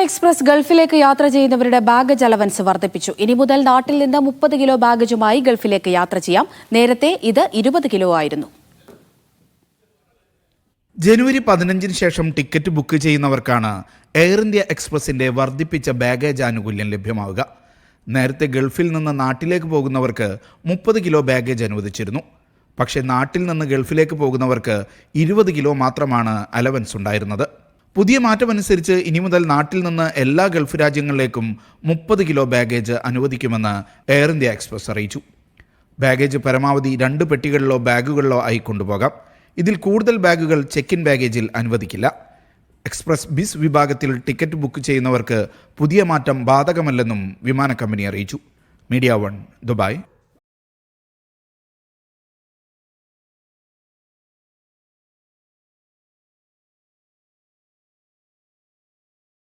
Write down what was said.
Express ഗൾഫിലേക്ക് യാത്ര ചെയ്യുന്നവരുടെ ബാഗേജ് അലവൻസ് വർദ്ധിപ്പിച്ചു. ഇനി മുതൽ നാട്ടിൽ നിന്ന് 30 കിലോ ബാഗേജുമായി ഗൾഫിലേക്ക് യാത്ര ചെയ്യാം. നേരത്തെ ഇത് 20 കിലോ ആയിരുന്നു. ജനുവരി 15 ശേഷം ടിക്കറ്റ് ബുക്ക് ചെയ്യുന്നവർക്കാണ് എയർ ഇന്ത്യ എക്സ്പ്രസിന്റെ വർദ്ധിപ്പിച്ച ബാഗേജ് ആനുകൂല്യം ലഭ്യമാവുക. നേരത്തെ ഗൾഫിൽ നിന്ന് നാട്ടിലേക്ക് പോകുന്നവർക്ക് 30 കിലോ ബാഗേജ് അനുവദിച്ചിരുന്നു. പക്ഷേ നാട്ടിൽ നിന്ന് ഗൾഫിലേക്ക് പോകുന്നവർക്ക് 20 കിലോ മാത്രമാണ് അലവൻസ് ഉണ്ടായിരുന്നത്. പുതിയ മാറ്റമനുസരിച്ച് ഇനി മുതൽ നാട്ടിൽ നിന്ന് എല്ലാ ഗൾഫ് രാജ്യങ്ങളിലേക്കും 30 കിലോ ബാഗേജ് അനുവദിക്കുമെന്ന് എയർ ഇന്ത്യ എക്സ്പ്രസ് അറിയിച്ചു. ബാഗേജ് പരമാവധി 2 പെട്ടികളിലോ ബാഗുകളിലോ ആയി കൊണ്ടുപോകാം. ഇതിൽ കൂടുതൽ ബാഗുകൾ ചെക്ക് ഇൻ ബാഗേജിൽ അനുവദിക്കില്ല. എക്സ്പ്രസ് ബിസ് വിഭാഗത്തിൽ ടിക്കറ്റ് ബുക്ക് ചെയ്യുന്നവർക്ക് പുതിയ മാറ്റം ബാധകമല്ലെന്നും വിമാന കമ്പനി അറിയിച്ചു. Media 1, Dubai.